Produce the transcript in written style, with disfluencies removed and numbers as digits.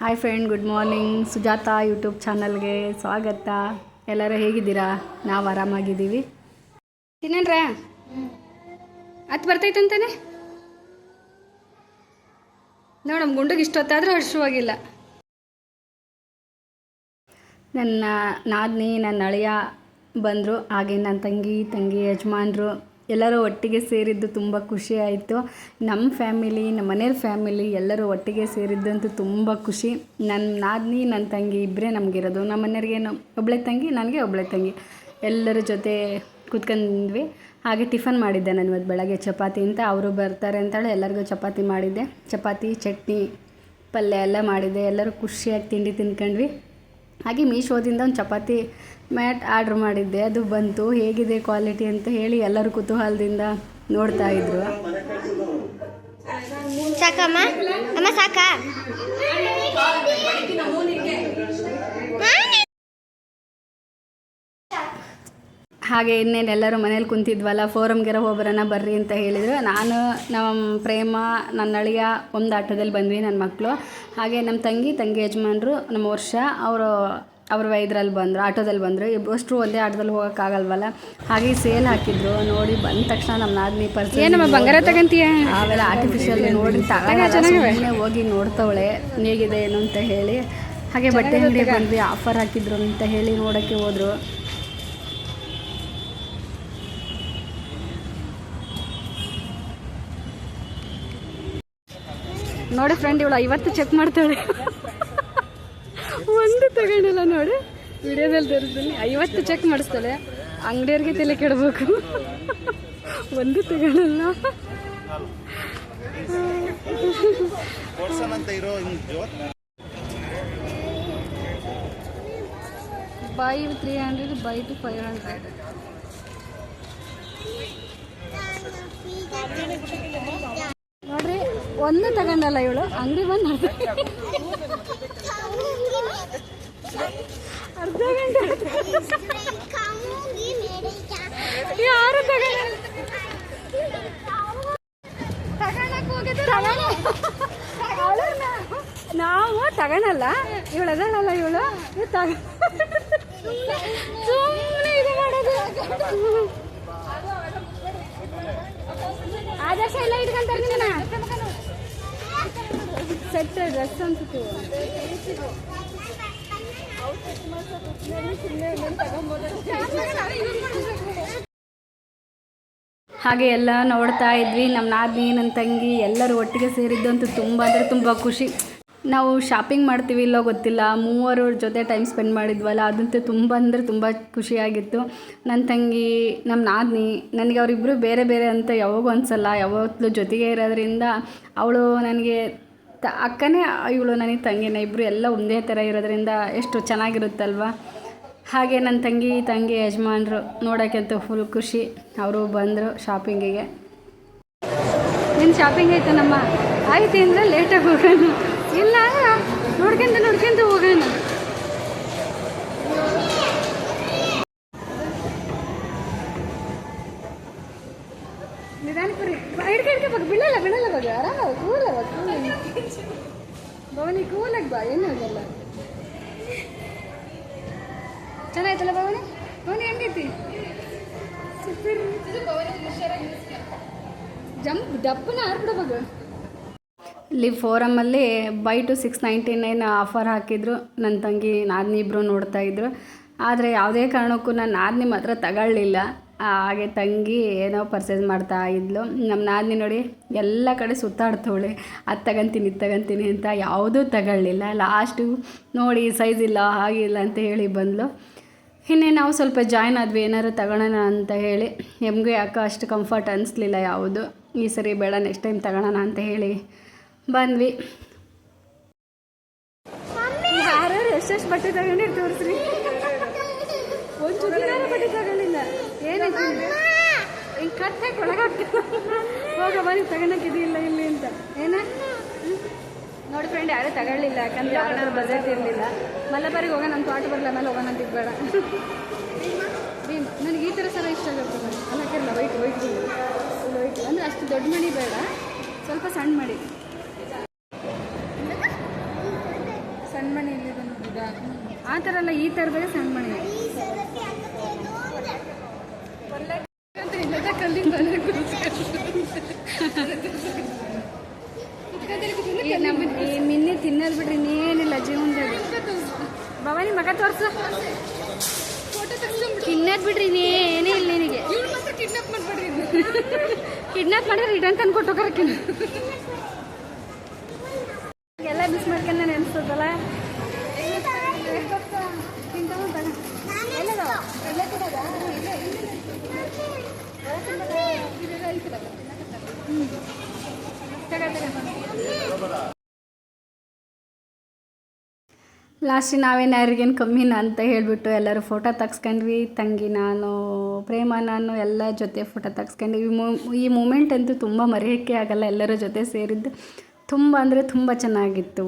Hi friend, good morning. Sujata YouTube ಚಾನಲ್ಗೆ ಸ್ವಾಗತ. ಎಲ್ಲರೂ ಹೇಗಿದ್ದೀರಾ? ನಾವು ಆರಾಮಾಗಿದ್ದೀವಿ. ತಿನ್ನಣ್ರ ಅದು ಬರ್ತೈತಂತಾನೆ ನೋಡಿ. ನಮ್ಮ ಗುಂಡಿಗೆ ಇಷ್ಟೊತ್ತಾದರೂ ಹಸುವಾಗಿಲ್ಲ. ನನ್ನ ನಾದಿನಿ, ನನ್ನ ಅಳಿಯ ಬಂದರು. ಹಾಗೆ ನನ್ನ ತಂಗಿ ಯಜಮಾನರು ಎಲ್ಲರೂ ಒಟ್ಟಿಗೆ ಸೇರಿದ್ದು ತುಂಬ ಖುಷಿ ಆಯಿತು. ನಮ್ಮ ಫ್ಯಾಮಿಲಿ, ನಮ್ಮ ಮನೇಲಿ ಫ್ಯಾಮಿಲಿ ಎಲ್ಲರೂ ಒಟ್ಟಿಗೆ ಸೇರಿದ್ದಂತೂ ತುಂಬ ಖುಷಿ. ನನ್ನ ನಾದಿನಿ, ನನ್ನ ತಂಗಿ ಇಬ್ಬರೇ ನಮಗಿರೋದು. ನಮ್ಮ ಮನೆಯವ್ರಿಗೆ ಒಬ್ಬಳೆ ತಂಗಿ, ನನಗೆ ಒಬ್ಬಳೆ ತಂಗಿ. ಎಲ್ಲರ ಜೊತೆ ಕೂತ್ಕೊಂಡ್ವಿ. ಹಾಗೆ ಟಿಫನ್ ಮಾಡಿದ್ದೆ ನಾನು ಇವತ್ತು ಬೆಳಗ್ಗೆ, ಚಪಾತಿ ಅಂತ. ಅವರು ಬರ್ತಾರೆ ಅಂತೇಳಿ ಎಲ್ಲರಿಗೂ ಚಪಾತಿ ಮಾಡಿದ್ದೆ. ಚಪಾತಿ, ಚಟ್ನಿ, ಪಲ್ಯ ಎಲ್ಲ ಮಾಡಿದ್ದೆ. ಎಲ್ಲರೂ ಖುಷಿಯಾಗಿ ತಿಂಡಿ ತಿನ್ಕೊಂಡ್ವಿ. ಹಾಗೆ ಮೀಶೋದಿಂದ ಒಂದು ಚಪಾತಿ ಮ್ಯಾಟ್ ಆರ್ಡ್ರ್ ಮಾಡಿದ್ದೆ. ಅದು ಬಂತು. ಹೇಗಿದೆ ಕ್ವಾಲಿಟಿ ಅಂತ ಹೇಳಿ ಎಲ್ಲರೂ ಕುತೂಹಲದಿಂದ ನೋಡ್ತಾಯಿದ್ರು. ಹಾಗೆ ಇನ್ನೇನು ಎಲ್ಲರೂ ಮನೇಲಿ ಕುಂತಿದ್ವಲ್ಲ, ಫೋರಮ್ಗೆರ ಹೋಗ್ಬರೋಣ ಬರ್ರಿ ಅಂತ ಹೇಳಿದರು. ನಾನು, ನಮ್ಮ ಪ್ರೇಮ, ನನ್ನ ಅಳಿಯ ಒಂದು ಆಟೋದಲ್ಲಿ ಬಂದ್ವಿ, ನನ್ನ ಮಕ್ಕಳು. ಹಾಗೆ ನಮ್ಮ ತಂಗಿ ಯಜಮಾನರು, ನಮ್ಮ ವರ್ಷ ಅವರು ಇದ್ರಲ್ಲಿ ಬಂದರು, ಆಟೋದಲ್ಲಿ ಬಂದರು. ಅಷ್ಟು ಒಂದೇ ಆಟೋದಲ್ಲಿ ಹೋಗೋಕ್ಕಾಗಲ್ವಲ್ಲ. ಹಾಗೆ ಸೇಲ್ ಹಾಕಿದ್ರು. ನೋಡಿ ಬಂದ ತಕ್ಷಣ ನಮ್ಮ ನಾದಿನಿ ಪರ್ಸನ್ ಏನಮ್ಮ ಬಂಗಾರ ತಗೊಂತೀಯ ಅವೆಲ್ಲ ಆರ್ಟಿಫಿಷಿಯಲ್ ನೋಡಿ ತಗೊಂಡು ಹೋಗಿ ನೋಡ್ತವಳೆ ಹೇಗಿದೆ ಏನು ಅಂತ ಹೇಳಿ. ಹಾಗೆ ಬಟ್ಟೆ ಅಂಗಡಿ ಬಂದ್ವಿ, ಆಫರ್ ಹಾಕಿದ್ರು ಅಂತ ಹೇಳಿ ನೋಡೋಕ್ಕೆ ಹೋದರು. ನೋಡಿ ಫ್ರೆಂಡ್, ಇವಳು 50 ಚೆಕ್ ಮಾಡ್ತಾಳೆ. ಒಂದು ತಗೊಂಡಿಲ್ಲ ನೋಡಿ, ವಿಡಿಯೋದಲ್ಲಿ ತೋರಿಸ್ತೀನಿ. 50 ಚೆಕ್ ಮಾಡಿಸ್ತಾಳೆ. ಅಂಗಡಿಯವ್ರಿಗೆ ತಲೆ ಕೆಡಬೇಕು. ಒಂದು ತಗೊಳ್ಳಲ್ಲ. By 300, by to 500. ನೋಡ್ರಿ, ಒಂದು ತಗೊಂಡಲ್ಲ ಇವಳು. ಅಂಗಡಿ ಬಂದು ಅರ್ಧ ಗಂಟೆ ಯಾರು ನಾವು ತಗೊಳಲ್ಲ. ಇವಳು ಅದಳಲ್ಲ, ಇವಳು ಸುಮ್ಮನೆ ಇದು ಮಾಡೋದು. ಆದರ್ಶ ಎಲ್ಲ ಇಟ್ಕೊಂತಾರೆ ನಿನ್ನ ಸೆಟ್ ಡ್ರೆಸ್ ಅನ್ಸುತ್ತೆ. ಹಾಗೆ ಎಲ್ಲ ನೋಡ್ತಾ ಇದ್ವಿ. ನಮ್ಮ ನಾದಿನಿ, ನನ್ನ ತಂಗಿ ಎಲ್ಲರೂ ಒಟ್ಟಿಗೆ ಸೇರಿದ್ದಂತೂ ತುಂಬ ಅಂದರೆ ತುಂಬ ಖುಷಿ. ನಾವು ಶಾಪಿಂಗ್ ಮಾಡ್ತೀವಿ ಇಲ್ಲೋ ಗೊತ್ತಿಲ್ಲ, ಮೂವರು ಜೊತೆ ಟೈಮ್ ಸ್ಪೆಂಡ್ ಮಾಡಿದ್ವಲ್ಲ, ಅದಂತೂ ತುಂಬ ಅಂದರೆ ತುಂಬ ಖುಷಿಯಾಗಿತ್ತು. ನನ್ನ ತಂಗಿ, ನಮ್ಮ ನಾದಿನಿ, ನನಗೆ ಅವರಿಬ್ಬರು ಬೇರೆ ಬೇರೆ ಅಂತ ಯಾವಾಗೂ ಅನಿಸಲ್ಲ. ಯಾವತ್ತೂ ಜೊತೆಗೆ ಇರೋದ್ರಿಂದ ಅವಳು ನನಗೆ ಅಕ್ಕನೇ, ಇವಳು ನನಗೆ ತಂಗಿನೇ. ಇಬ್ಬರು ಎಲ್ಲ ಒಂದೇ ಥರ ಇರೋದ್ರಿಂದ ಎಷ್ಟು ಚೆನ್ನಾಗಿರುತ್ತಲ್ವ. ಹಾಗೆ ನನ್ನ ತಂಗಿ ಯಜಮಾನರು ನೋಡೋಕ್ಕಂತೂ ಫುಲ್ ಖುಷಿ. ಅವರು ಬಂದರು ಶಾಪಿಂಗಿಗೆ. ನಿನ್ನ ಶಾಪಿಂಗ್ ಆಯಿತು ನಮ್ಮ ಆಯ್ತು ಅಂದರೆ ಲೇಟಾಗಿ ಹೋಗೋಣ, ಇಲ್ಲ ನೋಡ್ಕೊಂತ ಹೋಗೋಣ. ನಿಧಾನಪುರಿ ಹಿಡ್ಕೊಂಡು ಬಿಡಲ್ಲ ಬಗ, ಆರಾಮ ಕೂಲವ ಭವನಿ, ಕೂಲಾಗಿ ಬಾ, ಏನು ಹೋಗಲ್ಲ. ಚೆನ್ನಾಯ್ತಲ್ಲ ಭವನಿ ಹೆಂಗೈತಿ? ಜಂಪ್ ಡಪ್ಪನ ಆರ್ಬಿಡಬೇಕು. ಇಲ್ಲಿ ಫೋರಮಲ್ಲಿ ಬೈ ಟು 699 ಆಫರ್ ಹಾಕಿದ್ರು. ನನ್ನ ತಂಗಿ ನಾದಿನಿ ಇಬ್ಬರು ನೋಡ್ತಾಯಿದ್ರು. ಆದರೆ ಯಾವುದೇ ಕಾರಣಕ್ಕೂ ನಾನು ನಾದಿನಿ ಮಾತ್ರ ತಗೊಳ್ಳಿಲ್ಲ. ಹಾಗೆ ತಂಗಿ ಏನೋ ಪರ್ಚೇಸ್ ಮಾಡ್ತಾ ಇದ್ಲು. ನಮ್ಮ ನಾದಿನಿ ನೋಡಿ ಎಲ್ಲ ಕಡೆ ಸುತ್ತಾಡ್ತವಳೆ, ಅದು ತಗೊಂತೀನಿ ಅಂತ ಯಾವುದೂ ತಗೊಳ್ಳಿಲ್ಲ. ಲಾಸ್ಟು ನೋಡಿ ಸೈಜ್ ಇಲ್ಲ, ಹಾಗಿಲ್ಲ ಅಂತ ಹೇಳಿ ಬಂದಳು. ಇನ್ನೇ ನಾವು ಸ್ವಲ್ಪ ಜಾಯ್ನ್ ಆದ್ವಿ, ಏನಾದ್ರು ತಗೊಳ್ಳೋಣ ಅಂತ ಹೇಳಿ. ನಮಗೆ ಯಾಕೆ ಅಷ್ಟು ಕಂಫರ್ಟ್ ಅನಿಸ್ಲಿಲ್ಲ ಯಾವುದು. ಈ ಸರಿ ಬೇಡ, ನೆಕ್ಸ್ಟ್ ಟೈಮ್ ತಗೊಳ್ಳೋಣ ಅಂತ ಹೇಳಿ ಬಂದ್ವಿ. ಯಾರು ಎಷ್ಟೆಷ್ಟು ಬಟ್ಟೆ ತಗೊಂಡಿರಿ ತೋರಿಸ್ರಿ. ಒಂದು ಜೊತೆಗಾರ ಬಟ್ಟೆ ತಗೊಳ್ಳಿಲ್ಲ. ಏನಾಯ್ತು ಹಿಂಗೆ ಕಟ್ ಹಾಕಿ ಒಳಗಾಗ್ತದೆ. ಹೋಗ ಬನ್ನಿ ತಗೊಳಕ್ಕಿದಿಲ್ಲ ಇಲ್ಲಿ ಅಂತ. ಏನ ನೋಡಿ ಫ್ರೆಂಡ್, ಯಾರೂ ತಗೊಳ್ಳಿಲ್ಲ. ಯಾಕಂದರೆ ಯಾರು ಬಜೆಟ್ ಇರಲಿಲ್ಲ. ಮಲ್ಲಬಾರಿಗೆ ಹೋಗೋಣ ಅಂತ, ಆಟೋ ಬರಲ್ಲ ಮೇಲೆ ಹೋಗೋಣ ಅಂತ ಬೇಡ. ನನಗೆ ಈ ಥರ ಸಲ ಇಷ್ಟ ಆಗುತ್ತೆ. ಅಲ್ಲಕ್ಕಿರಲ್ಲ ವೈಟ್ ಅಂದರೆ ಅಷ್ಟು ದೊಡ್ಡ ಮಣಿ ಬೇಡ, ಸ್ವಲ್ಪ ಸಣ್ಣ ಮಡಿ. ಸಣ್ಣ ಮನೆಯಲ್ಲಿ ಬಂದಿದ್ದ ಆ ಥರ ಅಲ್ಲ, ಈ ಥರದಾಗ ಸಣ್ಣ ಮನೆ. ಮಿನ್ನಿ ತಿನ್ನೋದು ಬಿಡ್ರಿ, ಇನ್ನೇನಿಲ್ಲ ಜೀವನದಾಗ. ಭವಾನಿ ಮಗ ತೋರ್ಸು, ತಿನ್ನೋದು ಬಿಡ್ರಿ, ಇನ್ನೇನೇ ಇಲ್ಲ ನಿನಗೆ. ಕಿಡ್ನಾಪ್ ಮಾಡಿದ್ರೆ ರಿಟರ್ನ್ ತಂದು ಕೊಟ್ಟು ಹೋಗಕ್ಕಿಲ್ಲ. ಎಲ್ಲ ಮಿಸ್ ಮಾಡ್ಕೊಂಡು ನೆನೆಸ್ತದಲ್ಲ. ಲಾಸ್ಟ್ ನಾವೇನು ಯಾರಿಗೇನು ಕಮ್ಮಿನ ಅಂತ ಹೇಳಿಬಿಟ್ಟು ಎಲ್ಲರೂ ಫೋಟೋ ತೆಗ್ಸ್ಕೊಂಡ್ವಿ. ತಂಗಿ, ನಾನು, ಪ್ರೇಮ, ನಾನು ಎಲ್ಲ ಜೊತೆ ಫೋಟೋ ತೆಗ್ಸ್ಕೊಂಡ್ವಿ. ಈ ಮೂಮೆಂಟ್ ಅಂತೂ ತುಂಬ ಮರೆಯೋಕ್ಕೆ ಆಗಲ್ಲ. ಎಲ್ಲರ ಜೊತೆ ಸೇರಿದ್ದು ತುಂಬ ಅಂದರೆ ತುಂಬ ಚೆನ್ನಾಗಿತ್ತು.